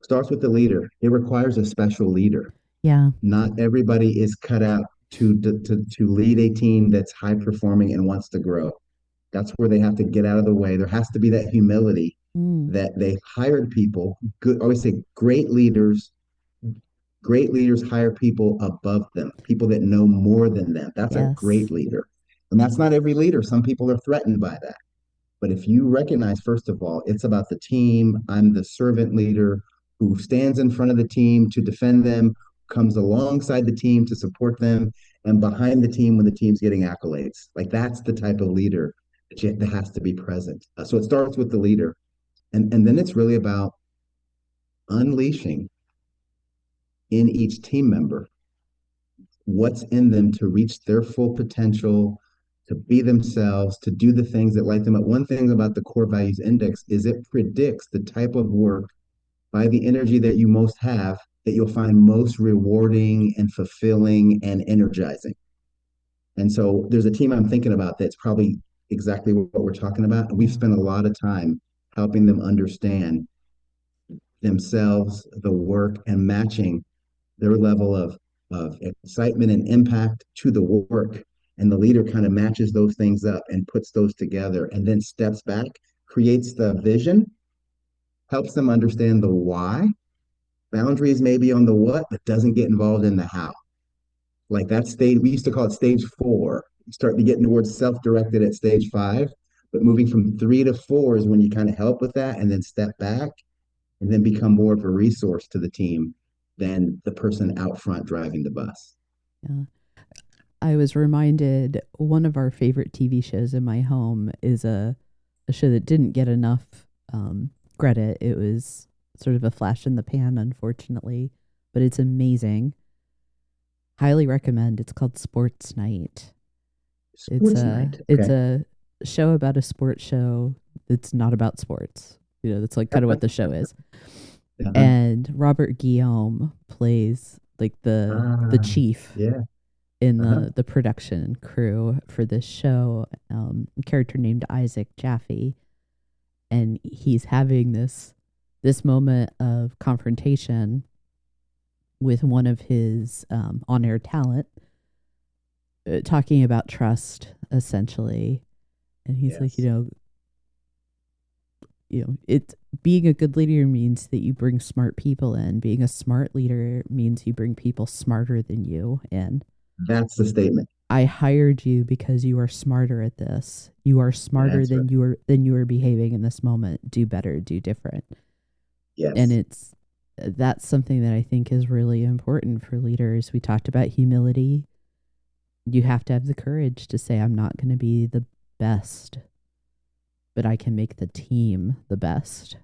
Starts with the leader. It requires a special leader. Yeah. Not everybody is cut out to lead a team that's high performing and wants to grow. That's where they have to get out of the way. There has to be that humility Mm, that they hired people. Good, I always say great leaders hire people above them, people that know more than them. That's a yes. great leader. And that's not every leader. Some people are threatened by that. But if you recognize, first of all, it's about the team, I'm the servant leader who stands in front of the team to defend them, comes alongside the team to support them, and behind the team when the team's getting accolades. Like that's the type of leader that has to be present. So it starts with the leader. And then it's really about unleashing in each team member what's in them to reach their full potential, to be themselves, to do the things that light them up. One thing about the core values index is it predicts the type of work by the energy that you most have that you'll find most rewarding and fulfilling and energizing. And so there's a team I'm thinking about that's probably exactly what we're talking about. And we've Yeah. spent a lot of time helping them understand themselves, the work, and matching their level of excitement and impact to the work. And the leader kind of matches those things up and puts those together and then steps back, creates the vision, helps them understand the why, boundaries maybe on the what, but doesn't get involved in the how. Like that stage, we used to call it stage 4. You start to get towards self-directed at stage 5, but moving from 3 to 4 is when you kind of help with that and then step back and then become more of a resource to the team than the person out front driving the bus. Yeah. I was reminded one of our favorite TV shows in my home is a show that didn't get enough credit. It was sort of a flash in the pan, unfortunately, but it's amazing. Highly recommend. It's called Sports Night. Sports night. It's Okay. a show about a sports show that's not about sports. That's like kind of what the show is. Uh-huh. And Robert Guillaume plays like the Ah, chief yeah. in Uh-huh. the production crew for this show. A character named Isaac Jaffe, and he's having this moment of confrontation with one of his on air talent, talking about trust essentially. And he's like, Yes. it's being a good leader means that you bring smart people in. Being a smart leader means you bring people smarter than you. And That's the statement. I hired you because you are smarter at this. You are smarter That's right. than you are behaving in this moment. Do better, do different. And Yes. that's something that I think is really important for leaders. We talked about humility. You have to have the courage to say, I'm not going to be the best, but I can make the team the best.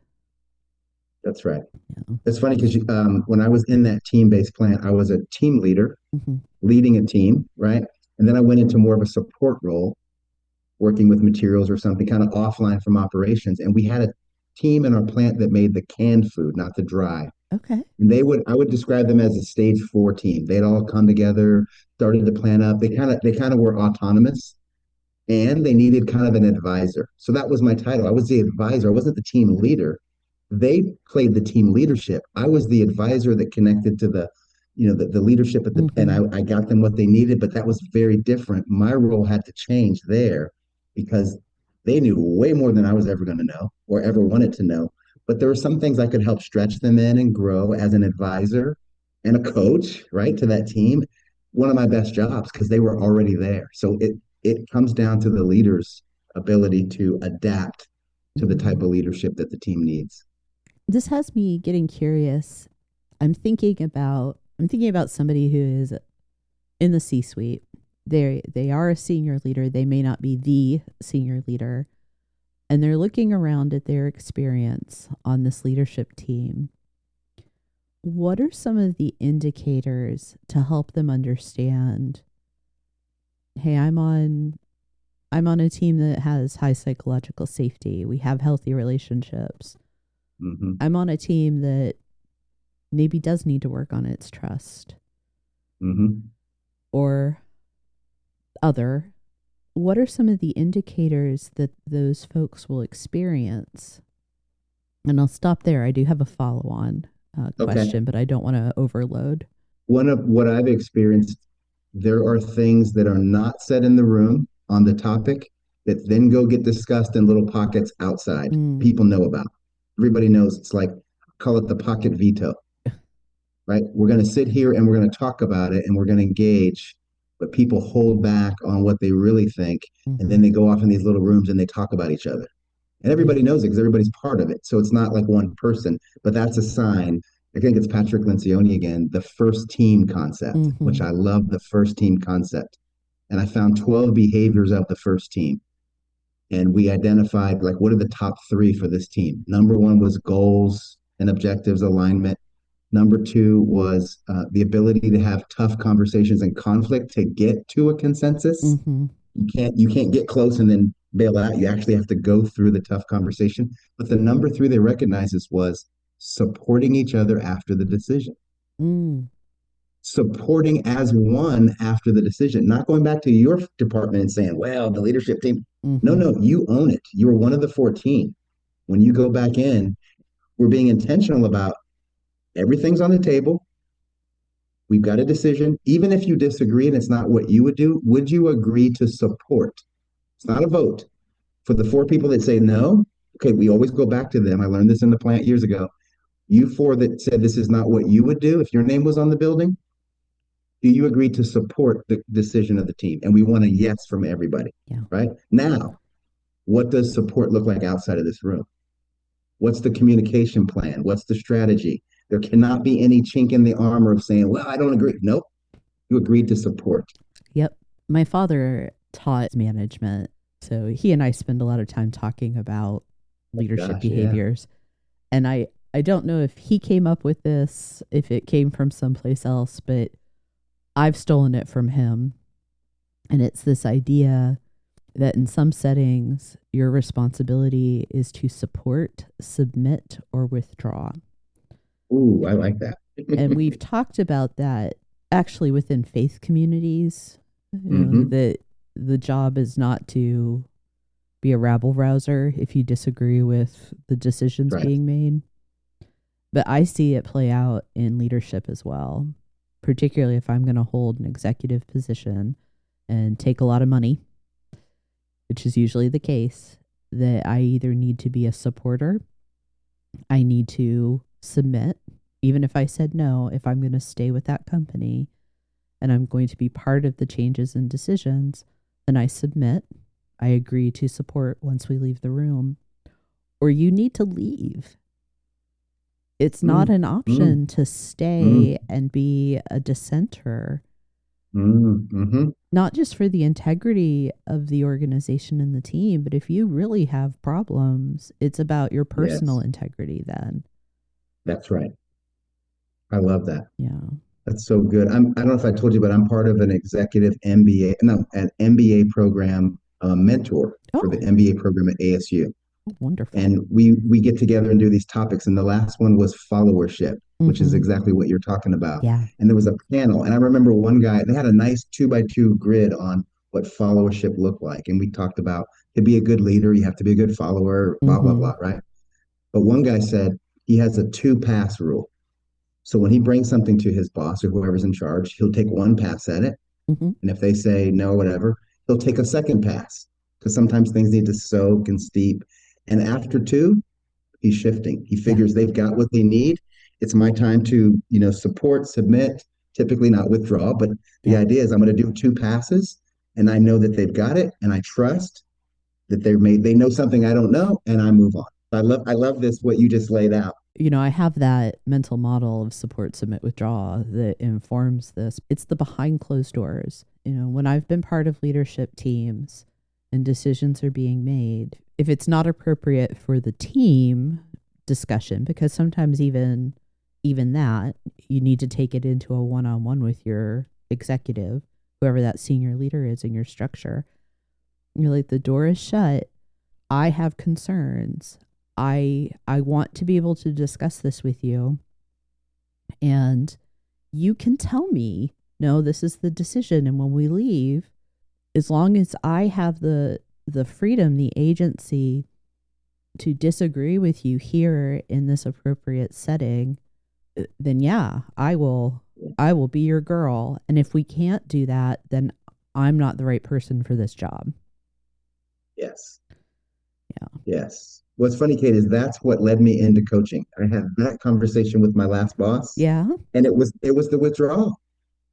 That's right. Yeah. It's funny because when I was in that team-based plan, I was a team leader hmm leading a team, right? And then I went into more of a support role, working with materials or something kind of offline from operations. And we had a team in our plant that made the canned food, not the dry. Okay. And I would describe them as a stage 4 team. They'd all come together, started to plan up. They kind of were autonomous and they needed kind of an advisor. So that was my title. I was the advisor. I wasn't the team leader. They played the team leadership. I was the advisor that connected to the leadership at and hmm I got them what they needed, but that was very different. My role had to change there because they knew way more than I was ever going to know or ever wanted to know. But there were some things I could help stretch them in and grow as an advisor and a coach, right, to that team. One of my best jobs because they were already there. So it comes down to the leader's ability to adapt to the type hmm of leadership that the team needs. This has me getting curious. I'm thinking about somebody who is in the C-suite. They are a senior leader. They may not be the senior leader, and they're looking around at their experience on this leadership team. What are some of the indicators to help them understand, hey, I'm on a team that has high psychological safety. We have healthy relationships. Hmm. I'm on a team that maybe does need to work on its trust, Hmm. or other. What are some of the indicators that those folks will experience? And I'll stop there. I do have a follow on Okay. question, but I don't want to overload. One of what I've experienced, there are things that are not said in the room on the topic that then go get discussed in little pockets outside. Mm, People know about. Everybody knows it's like, call it the pocket veto, right? We're going to sit here and we're going to talk about it and we're going to engage, but people hold back on what they really think. And then mm-hmm. they go off in these little rooms and they talk about each other. And Yeah. everybody knows it because everybody's part of it. So it's not like one person, but that's a sign. I think it's Patrick Lencioni again, the first team concept, which Mm-hmm. I love the first team concept. And I found 12 behaviors of the first team. And we identified like what are the top three for this team. Number one was goals and objectives alignment. Number two was the ability to have tough conversations and conflict to get to a consensus. Mm-hmm. You can't get close and then bail out. You actually have to go through the tough conversation. But the number three they recognizes was supporting each other after the decision, Mm, supporting as one after the decision, not going back to your department and saying, well, the leadership team. No, mm-hmm. no, you own it. You're one of the 14. When you go back in, we're being intentional about everything's on the table. We've got a decision. Even if you disagree and it's not what you would you agree to support? It's not a vote. For the four people that say no, okay, we always go back to them. I learned this in the plant years ago. You four that said this is not what you would do if your name was on the building, do you agree to support the decision of the team? And we want a yes from everybody, Yeah. right? Now, what does support look like outside of this room? What's the communication plan? What's the strategy? There cannot be any chink in the armor of saying, well, I don't agree. Nope. You agreed to support. Yep. My father taught management. So he and I spend a lot of time talking about leadership Gosh, yeah. behaviors. And I don't know if he came up with this, if it came from someplace else, but I've stolen it from him. And it's this idea that in some settings, your responsibility is to support, submit, or withdraw. Ooh, I like that. And we've talked about that actually within faith communities, Mm-hmm. that the job is not to be a rabble rouser if you disagree with the decisions Right. being made. But I see it play out in leadership as well, particularly if I'm going to hold an executive position and take a lot of money, which is usually the case, that I either need to be a supporter, I need to submit, even if I said no, if I'm going to stay with that company and I'm going to be part of the changes and decisions, then I submit. I agree to support once we leave the room, or you need to leave. It's not Mm, an mm, option to mm, stay and be a dissenter, mm-hmm. not just for the integrity of the organization and the team, but if you really have problems, it's about your personal Yes, integrity then. that's right. I love that. Yeah. That's so good. I don't know if I told you, but I'm part of an executive MBA, no, an MBA program mentor for the Oh, MBA program at ASU. wonderful. And we get together and do these topics. And the last one was followership, which is Mm-hmm. exactly what you're talking about. Yeah. And there was a panel, and I remember one guy, they had a nice 2x2 grid on what followership looked like. And we talked about to be a good leader, you have to be a good follower, blah, blah, Mm-hmm. blah, right? But one guy said he has a two pass rule. So when he brings something to his boss or whoever's in charge, he'll take one pass at it. Mm-hmm. And if they say no, whatever, he'll take a second pass because sometimes things need to soak and steep. And after two, he's shifting. He Yeah. figures they've got what they need. It's my time to, support, submit, typically not withdraw. But the Yeah. idea is I'm going to do two passes and I know that they've got it and I trust that they know something I don't know and I move on. I love this, what you just laid out. I have that mental model of support, submit, withdraw that informs this. It's the behind closed doors. When I've been part of leadership teams and decisions are being made, if it's not appropriate for the team discussion, because sometimes even that, you need to take it into a one-on-one with your executive, whoever that senior leader is in your structure. You're like, the door is shut. I have concerns. I want to be able to discuss this with you. And you can tell me, no, this is the decision. And when we leave, as long as I have the freedom, the agency to disagree with you here in this appropriate setting, then yeah, I will be your girl. And if we can't do that, then I'm not the right person for this job. Yes. Yeah. Yes. What's funny, Kate, is that's what led me into coaching. I had that conversation with my last boss, Yeah. and it was the withdrawal.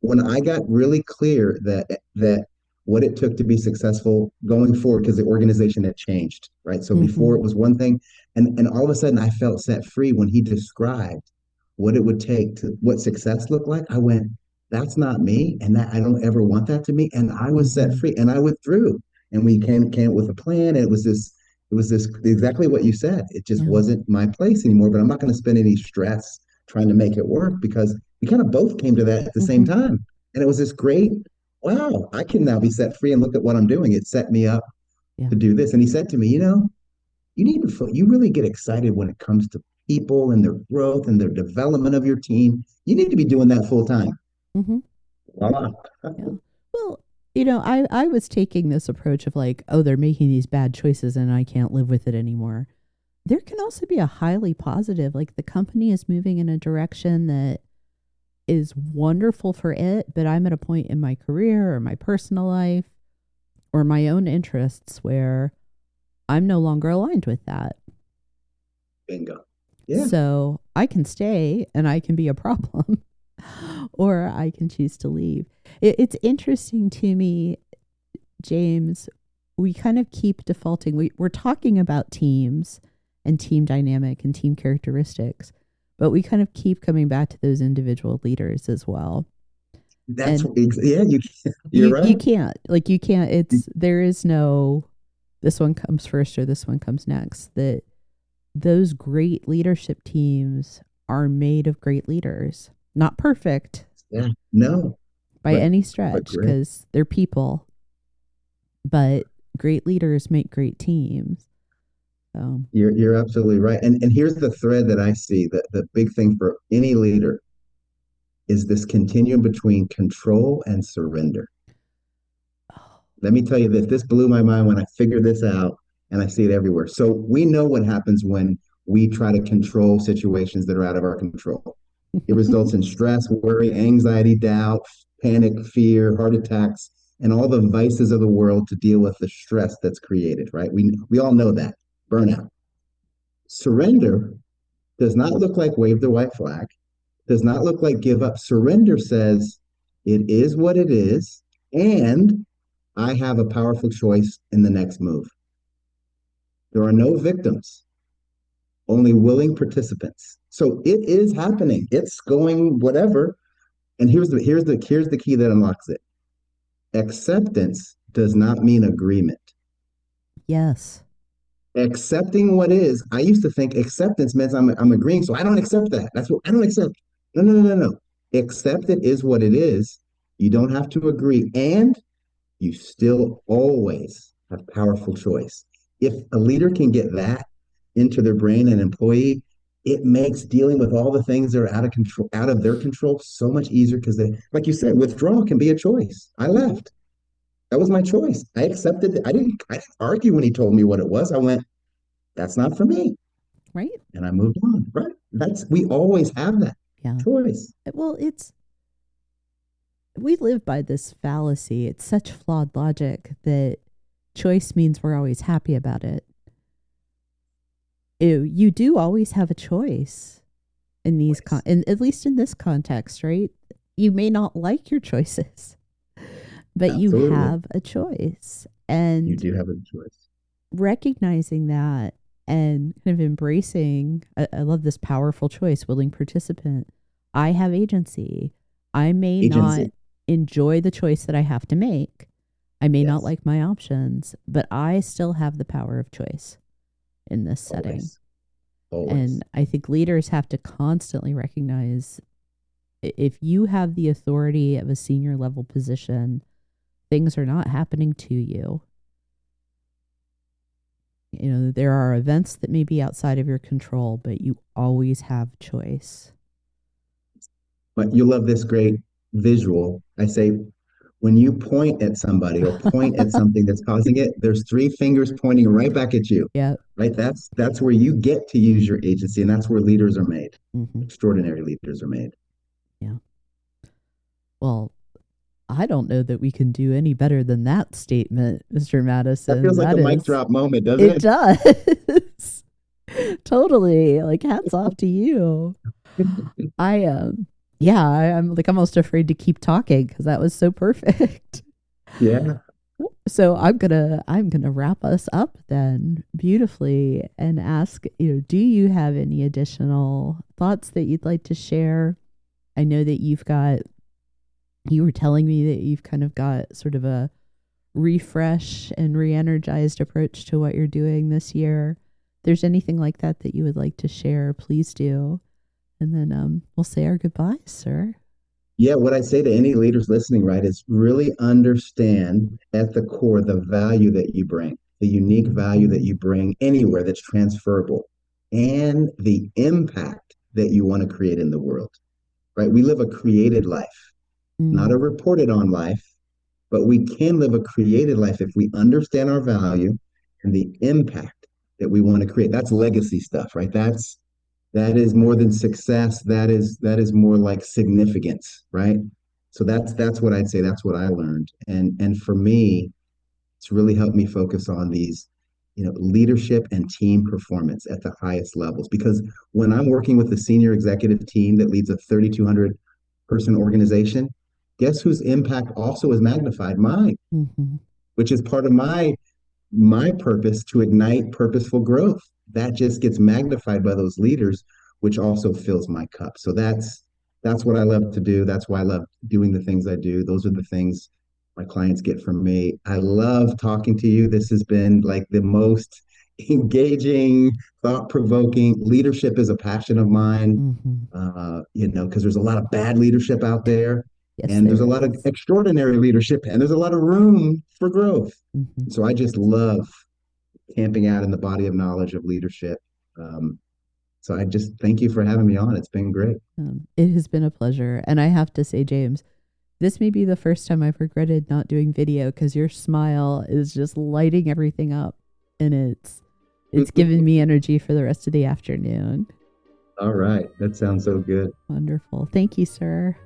When I got really clear that what it took to be successful going forward, because the organization had changed, right? So before Mm-hmm. it was one thing, and all of a sudden I felt set free when he described what it would take to what success looked like. I went, that's not me, and that I don't ever want that to me. And I was set Mm-hmm. free, and I withdrew, and we came with a plan, and it was this exactly what you said. It just Yeah. wasn't my place anymore. But I'm not going to spend any stress trying to make it work because we kind of both came to that at the same Mm-hmm. time. And it was this great, wow, I can now be set free and look at what I'm doing. It set me up Yeah. to do this. And he said to me, you really get excited when it comes to people and their growth and their development of your team. You need to be doing that full time. Mm-hmm. Voila. Yeah. Well, I was taking this approach of like, oh, they're making these bad choices and I can't live with it anymore. There can also be a highly positive, like the company is moving in a direction that is wonderful for it, but I'm at a point in my career or my personal life or my own interests where I'm no longer aligned with that. Bingo. Yeah. So I can stay and I can be a problem or I can choose to leave. It's interesting to me, James, we kind of keep defaulting. We're talking about teams and team dynamic and team characteristics, but we kind of keep coming back to those individual leaders as well. That's And yeah, you're you right. can't, there is no, this one comes first or this one comes next. That those great leadership teams are made of great leaders. Not perfect Yeah. No, by but any but stretch great. because they're people, but great leaders make great teams. So, You're absolutely right. And here's the thread that I see that the big thing for any leader is this continuum between control and surrender. oh, Let me tell you this blew my mind when I figured this out, and I see it everywhere. So we know what happens when we try to control situations that are out of our control. It results in stress, worry, anxiety, doubt, panic, fear, heart attacks, and all the vices of the world to deal with the stress that's created, right? We all know that. Burnout. Surrender does not look like wave the white flag, does not look like give up. Surrender says it is what it is, and I have a powerful choice in the next move. There are no victims, only willing participants. So it is happening. It's going whatever. And here's the key that unlocks it. Acceptance does not mean agreement. yes. Accepting what is, I used to think acceptance meant I'm agreeing, so I don't accept that. That's what I don't accept. No, no, no, no, no. Accept it is what it is. You don't have to agree. And you still always have powerful choice. If a leader can get that into their brain and employee, it makes dealing with all the things that are out of control, out of their control, so much easier because they, like you said, withdrawal can be a choice. I Mm-hmm. left. That was my choice. I accepted it. I didn't argue when he told me what it was. I went, that's not for me. Right? And I moved on. Right. We always have that Yeah. choice. Well, we live by this fallacy. It's such flawed logic that choice means we're always happy about it. You do always have a choice in Always. at least in this context, right? You may not like your choices, but you Absolutely. have a choice. You And do have a choice. recognizing that and kind of embracing, I love this powerful choice, willing participant. I have agency. I may not Agency. enjoy the choice that I have to make. I may not Yes. like my options, but I still have the power of choice in this setting. Always. Always. And I think leaders have to constantly recognize, if you have the authority of a senior level position, things are not happening to you. You know, there are events that may be outside of your control, but you always have choice. But you love this great visual. I say, when you point at somebody or point at something that's causing it, there's three fingers pointing right back at you. Yeah. Right? That's where you get to use your agency, and that's where leaders are made. Mm-hmm. Extraordinary leaders are made. Yeah. Well, I don't know that we can do any better than that statement, Mr. That Madison. feels like That a mic is, drop moment, doesn't it it? does. Totally. Like, hats off to you. I'm like almost afraid to keep talking because that was so perfect. Yeah. So I'm gonna wrap us up then beautifully and ask, do you have any additional thoughts that you'd like to share? I know that you were telling me that you've kind of got sort of a refresh and re-energized approach to what you're doing this year. If there's anything like that that you would like to share, please do. And then we'll say our goodbyes, sir. Yeah, what I say to any leaders listening, right, is really understand at the core the value that you bring, the unique value that Mm-hmm. you bring anywhere that's transferable, and the impact that you want to create in the world, right? We live a created life, not Mm. a reported on life, but we can live a created life if we understand our value and the impact that we want to create. That's legacy stuff, right? That is more than success. That is more like significance, right? So that's what I'd say. That's what I learned. And for me, it's really helped me focus on these, leadership and team performance at the highest levels. Because when I'm working with a senior executive team that leads a 3,200 person organization, guess whose impact also is magnified? Mine, Mm-hmm. which is part of my purpose to ignite purposeful growth. That just gets magnified by those leaders, which also fills my cup. So that's what I love to do. That's why I love doing the things I do. Those are the things my clients get from me. I love talking to you. This has been like the most engaging, thought-provoking. Leadership is a passion of mine. Mm-hmm. Because there's a lot of bad leadership out there, Yes, and there's a there lot of is. extraordinary leadership, and there's a lot of room for growth. Mm-hmm. So I just love camping out in the body of knowledge of leadership. So I just thank you for having me on. It's been great. It has been a pleasure. And I have to say, James, this may be the first time I've regretted not doing video because your smile is just lighting everything up, and it's given me energy for the rest of the afternoon. All right. That sounds so good. Wonderful. Thank you, sir.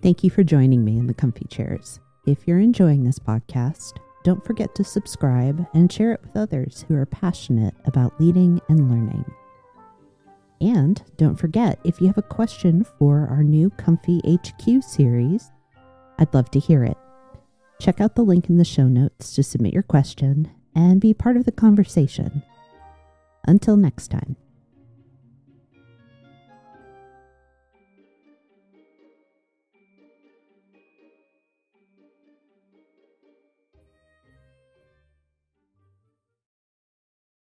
Thank you for joining me in the comfy chairs. If you're enjoying this podcast, don't forget to subscribe and share it with others who are passionate about leading and learning. And don't forget, if you have a question for our new Comfy HQ series, I'd love to hear it. Check out the link in the show notes to submit your question and be part of the conversation. Until next time.